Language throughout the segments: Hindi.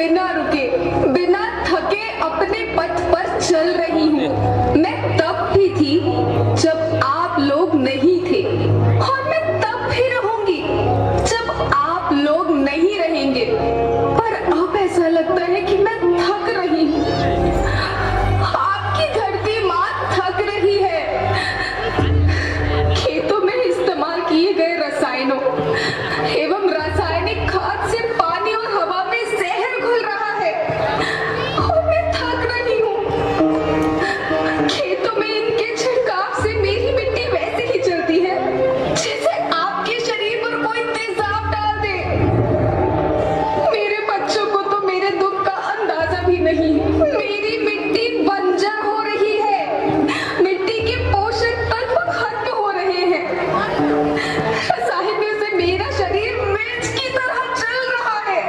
बिना रुके, बिना थके अपने पथ पर चल रही हूँ। मैं तब भी थी जब आप लोग नहीं थे, और मैं तब भी रहूंगी जब आप लोग नहीं रहेंगे। पर अब ऐसा लगता है कि मैं थक रही हूँ। आपकी धरती माँ थक रही है। खेतों में इस्तेमाल किए गए रसायनों एवं रासायनिक खाद से पानी और हवा में जहर घुल रहा है, और मैं थक रही हूँ। खेतों में इनके छिड़काव से मेरी मिट्टी वैसे ही चलती है जैसे आपके शरीर पर कोई तेजाब डाल दे। मेरे बच्चों को तो मेरे दुख का अंदाजा भी नहीं। मेरी मिट्टी बंजर हो रही है, मिट्टी के पोषक तत्व खत्म हो रहे हैं। रसायनों से मेरा शरीर मिर्च की तरह चल रहा है।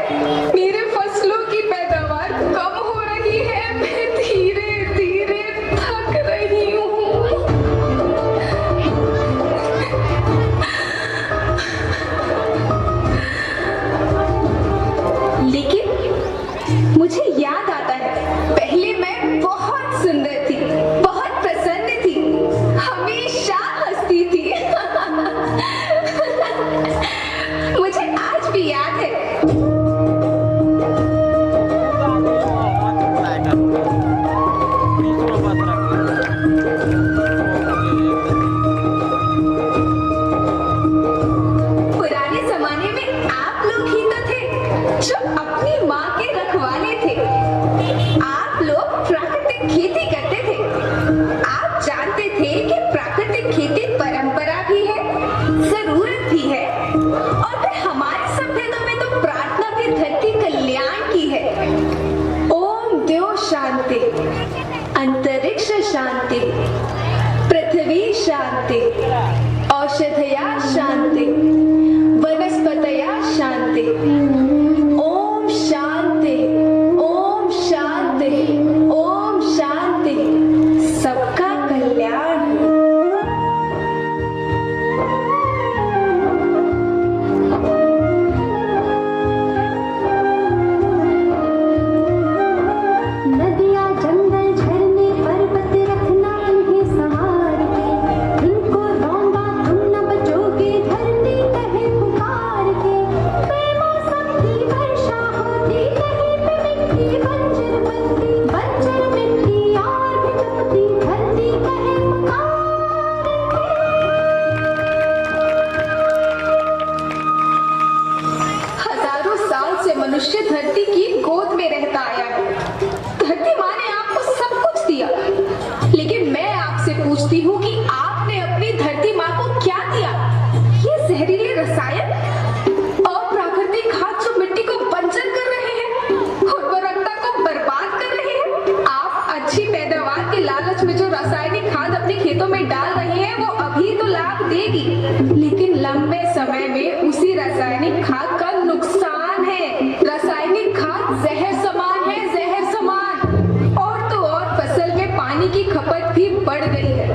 मेरे फसलों की पैदावार कम हो रही है। मैं धीरे धीरे थक रही हूँ। लेकिन मुझे याद आता है, पहले मैं बहुत सुंदर थी, बहुत प्रसन्न थी, हमेशा हंसती थी। मुझे आज भी याद है। पुराने जमाने में आप लोग ही तो थे जो अपनी माँ के रखवाले थे। आप लोग प्राकृतिक खेती करते थे। आप जानते थे कि प्राकृतिक खेती परंपरा भी है, जरूरत भी है, और फिर हमारी सभ्यता में तो प्रार्थना भी धरती कल्याण की है। ओम द्यो शांति, अंतरिक्ष शांति, पृथ्वी शांति, औषधया शांति, वनस्पतया शांति। ओम शांति, ओम शांति, ओम शांति। सबका कल्याण हो। नदियाँ जंगल झरने पर्वत रखना इन्हें संवार के, इनको रौंदा तुम न बचोगे धरती कहे पुकार के। बेमौसम की वर्षा होती कहीं पे मिट्टी बंजर बनती, बंजर मिट्टी और भी तपती धरती कहे पुकार के। हजारों साल से मनुष्य धरती की गोद में रहता आया है। धरती माँ ने आपको सब कुछ दिया, लेकिन मैं आपसे पूछती हूँ कि आपने अपनी धरती माँ को क्या दिया? ये जहरीले रसायन, अप्राकृतिक खाद जो मिट्टी को बंजर कर रहे हैं, उर्वरकता को बर्बाद कर रहे हैं। आप अच्छी पैदावार के लालच में जो रासायनिक खाद अपने खेतों में डाल रहे हैं, वो अभी तो लाभ देगी, लेकिन लंबे समय में उसी रासायनिक खाद का नुकसान है। रासायनिक खाद जहर समान है, जहर समान। और तो और फसल में पानी की खपत भी बढ़ गई है,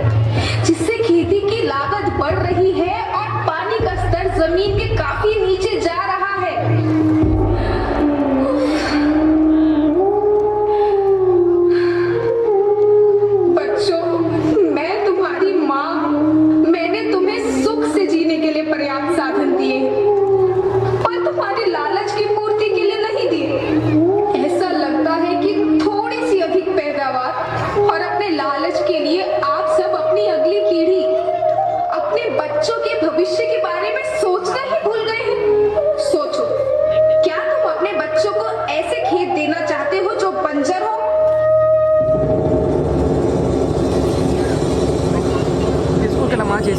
जिससे खेती की लागत बढ़ रही है और पानी का स्तर जमीन के काफी नीचे जा रहा है। बच्चों, मैं तुम्हारी माँ हूँ। मैंने तुम्हें सुख से जीने के लिए पर्याप्त साधन दिए हैं, पर तुम्हारी लालच की पूर्ति के लिए नहीं दिए। ऐसा लगता है कि थोड़ी सी अधिक पैदावार और अपने लालच के लिए आप सब अपनी अगली पीढ़ी, अपने बच्चों के भविष्य के बारे में सोचना ही भूल गए हैं। सोचो, क्या तुम अपने बच्चों को ऐसे खेत देना चाहते हो जो बंजर हो?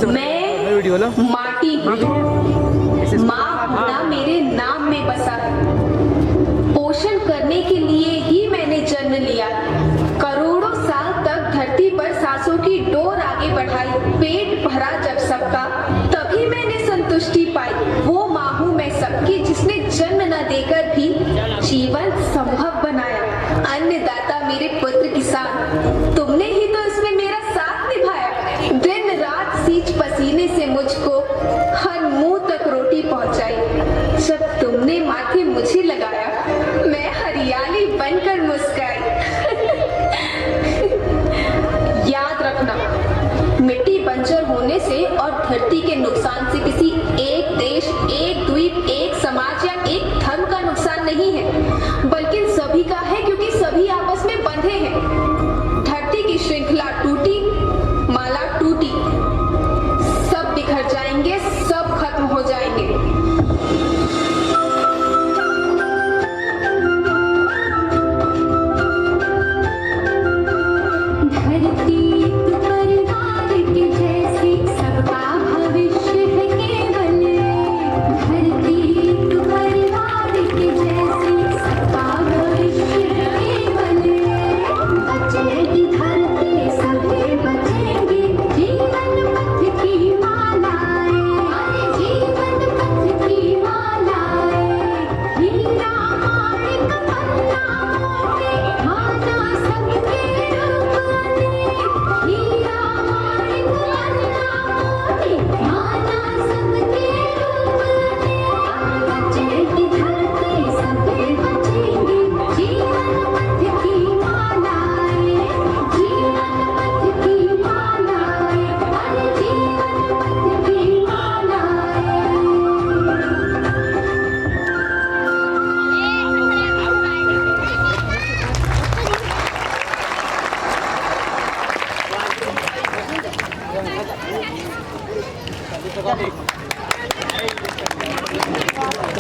मैं माटी हूँ। माँ होना मेरे नाम में बसा है। पोषण करने के लिए ही मैंने जन्म लिया। करोड़ों साल तक धरती पर सांसों की डोर आगे बढ़ाई। पेट भरा जब सबका, तभी मैंने संतुष्टि पाई। वो माँ हूँ मैं सबकी, जिसने जन्म न देकर भी जीवन संभव बनाया। अन्नदाता मेरे पुत्र किसान, तुमने ही तो इसमें मेरा साथ निभाया। दिन रात सींच पसीने से मुझको हर मुंह तक रोटी पहुंचाई। जब तुमने माथे मुझे लगाया, मैं हरिया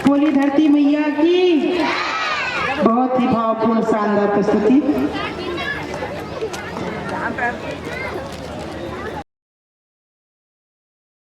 बोली धरती मैया की। बहुत ही भावपूर्ण शानदार प्रस्तुति।